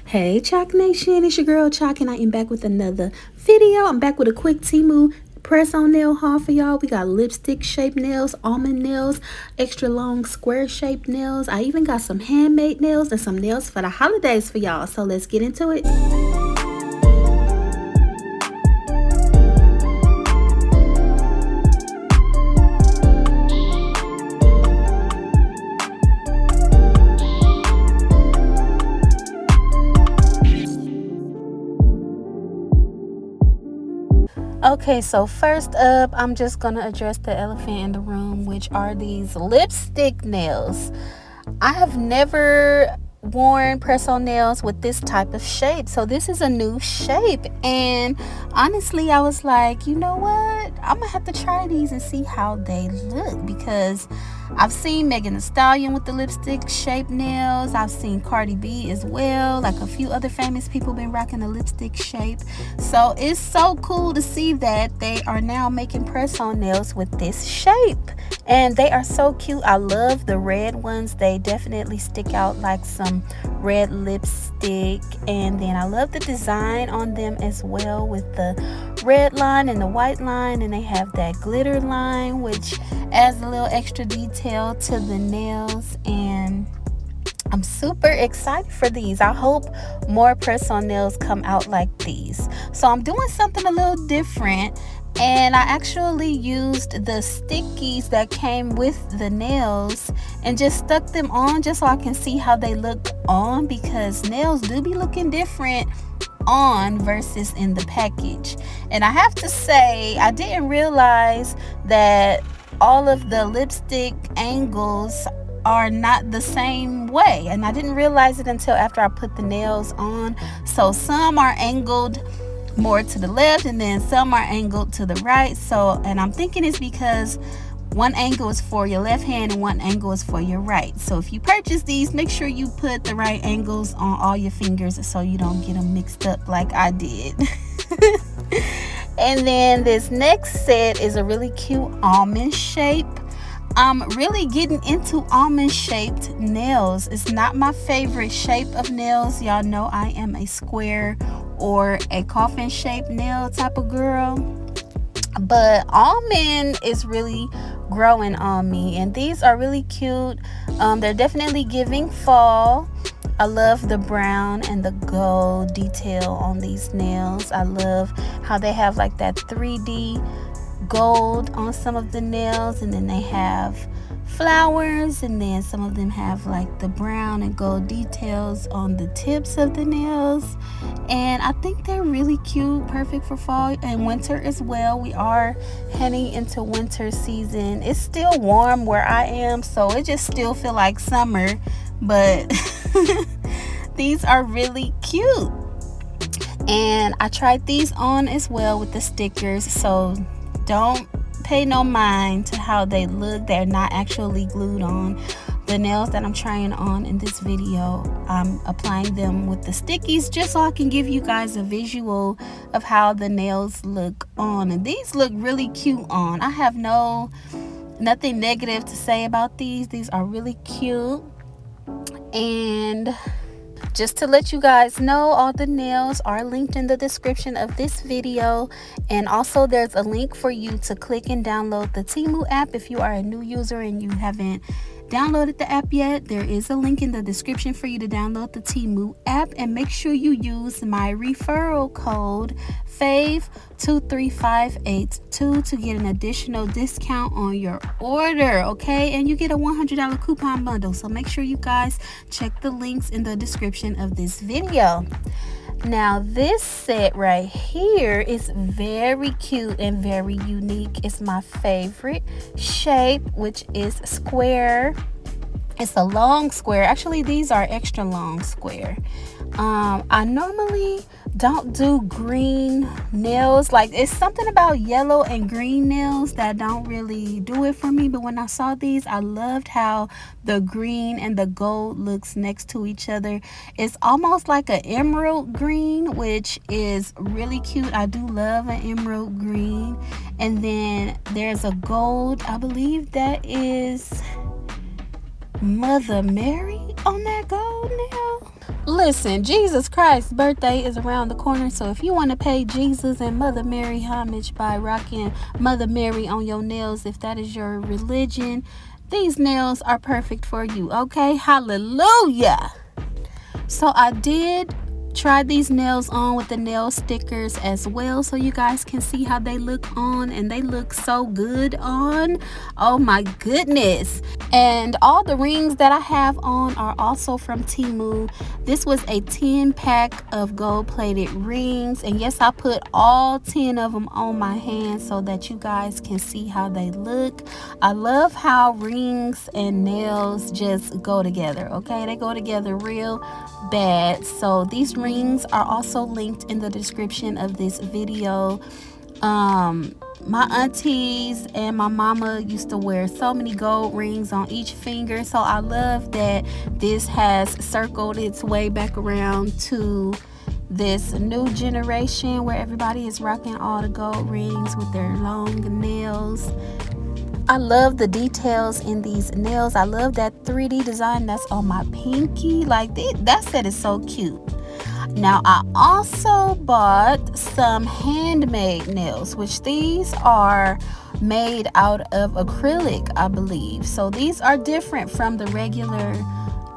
Hey Chalk Nation, it's your girl Chalk and I am back with another video. I'm back with a quick Temu press on nail haul for y'all. We got lipstick shaped nails, almond nails, extra long square shaped nails. I even got some handmade nails and some nails for the holidays for y'all. So let's get into it. Okay, so first up, I'm just gonna address the elephant in the room, which are these lipstick nails. I have never worn press-on nails with this type of shape, so this is a new shape, and honestly I was like, you know what, I'm gonna have to try these and see how they look, because I've seen Megan Thee Stallion with the lipstick shaped nails. I've seen Cardi B as well. Like a few other famous people been rocking the lipstick shape. So it's so cool to see that they are now making press-on nails with this shape. And they are so cute. I love the red ones. They definitely stick out like some red lipstick. And then I love the design on them as well, with the red line and the white line. And they have that glitter line, which adds a little extra detail to the nails. And I'm super excited for these. I hope more press-on nails come out like these. So I'm doing something a little different, and I actually used the stickies that came with the nails and just stuck them on just so I can see how they look on, because nails do be looking different on versus in the package. And I have to say, I didn't realize that all of the lipstick angles are not the same way, and I didn't realize it until after I put the nails on. So some are angled more to the left and then some are angled to the right. So, and I'm thinking it's because one angle is for your left hand and one angle is for your right. So if you purchase these, make sure you put the right angles on all your fingers so you don't get them mixed up like I did. And then this next set is a really cute almond shape. I'm really getting into almond shaped nails. It's not my favorite shape of nails. Y'all know I am a square or a coffin shaped nail type of girl, but almond is really growing on me, and these are really cute. They're definitely giving fall. I love the brown and the gold detail on these nails. I love how they have like that 3D gold on some of the nails, and then they have flowers, and then some of them have like the brown and gold details on the tips of the nails. And I think they're really cute, perfect for fall and winter as well. We are heading into winter season. It's still warm where I am, so it just still feel like summer, but these are really cute. And I tried these on as well with the stickers, so don't pay no mind to how they look. They're not actually glued on. The nails that I'm trying on in this video, I'm applying them with the stickies just so I can give you guys a visual of how the nails look on. And these look really cute on. I have nothing negative to say about these. These are really cute. And just to let you guys know, all the nails are linked in the description of this video, and also there's a link for you to click and download the Temu app. If you are a new user and you haven't downloaded the app yet, there is a link in the description for you to download the Temu app, and make sure you use my referral code FAVE23582 to get an additional discount on your order, okay? And you get a $100 coupon bundle, so make sure you guys check the links in the description of this video. Now this set right here is very cute and very unique. It's my favorite shape, which is square. It's a long square. Actually, these are extra long square. I normally don't do green nails. Like, it's something about yellow and green nails that don't really do it for me, but when I saw these, I loved how the green and the gold looks next to each other. It's almost like an emerald green, which is really cute. I do love an emerald green. And then there's a gold, I believe that is Mother Mary on that gold nail. Listen, Jesus Christ's birthday is around the corner, so if you want to pay Jesus and Mother Mary homage by rocking Mother Mary on your nails, if that is your religion, these nails are perfect for you, okay? Hallelujah! So I did try these nails on with the nail stickers as well, so you guys can see how they look on, and they look so good on. Oh my goodness. And all the rings that I have on are also from Temu. This was a 10-pack of gold-plated rings, and yes, I put all 10 of them on my hand so that you guys can see how they look. I love how rings and nails just go together, okay? They go together real bad. So these rings are also linked in the description of this video. My aunties and my mama used to wear so many gold rings on each finger, so I love that this has circled its way back around to this new generation where everybody is rocking all the gold rings with their long nails. I love the details in these nails. I love that 3D design that's on my pinky. Like that set is so cute. Now I also bought some handmade nails, which these are made out of acrylic, I believe. So these are different from the regular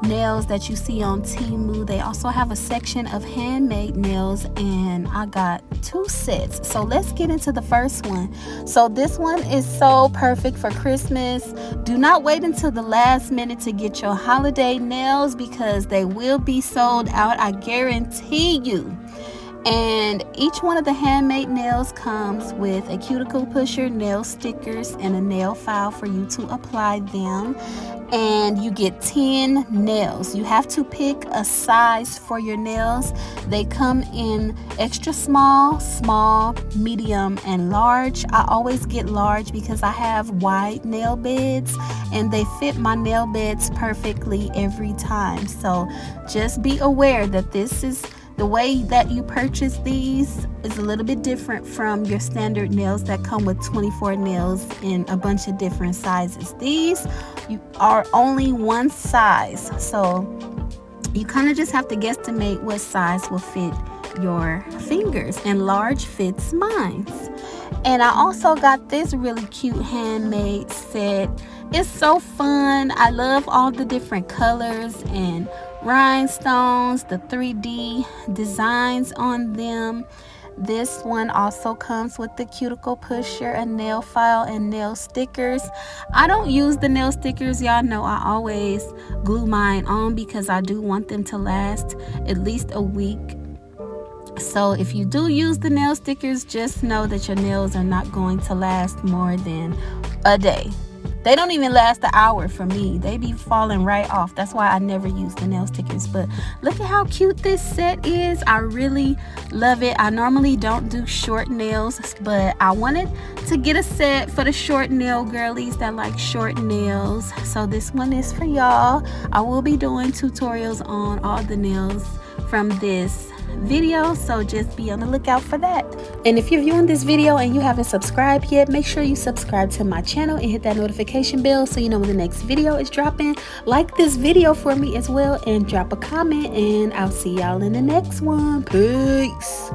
nails that you see on Temu. They also have a section of handmade nails, and I got 2 sets. So let's get into the first one. So this one is so perfect for Christmas. Do not wait until the last minute to get your holiday nails because they will be sold out, I guarantee you. And each one of the handmade nails comes with a cuticle pusher, nail stickers, and a nail file for you to apply them. And you get 10 nails. You have to pick a size for your nails. They come in extra small, small, medium, and large. I always get large because I have wide nail beds and they fit my nail beds perfectly every time. So just be aware that the way that you purchase these is a little bit different from your standard nails that come with 24 nails in a bunch of different sizes. These are only one size, so you kind of just have to guesstimate what size will fit your fingers, and large fits mine. And I also got this really cute handmade set. It's so fun. I love all the different colors and rhinestones, the 3D designs on them. This one also comes with the cuticle pusher, a nail file, and nail stickers. I don't use the nail stickers. Y'all know I always glue mine on because I do want them to last at least a week. So if you do use the nail stickers, just know that your nails are not going to last more than a day. They don't even last an hour for me. They be falling right off. That's why I never use the nail stickers. But look at how cute this set is. I really love it. I normally don't do short nails, but I wanted to get a set for the short nail girlies that like short nails. So this one is for y'all. I will be doing tutorials on all the nails from this video, so just be on the lookout for that. And if you're viewing this video and you haven't subscribed yet, make sure you subscribe to my channel and hit that notification bell so you know when the next video is dropping. Like this video for me as well and drop a comment, and I'll see y'all in the next one. Peace.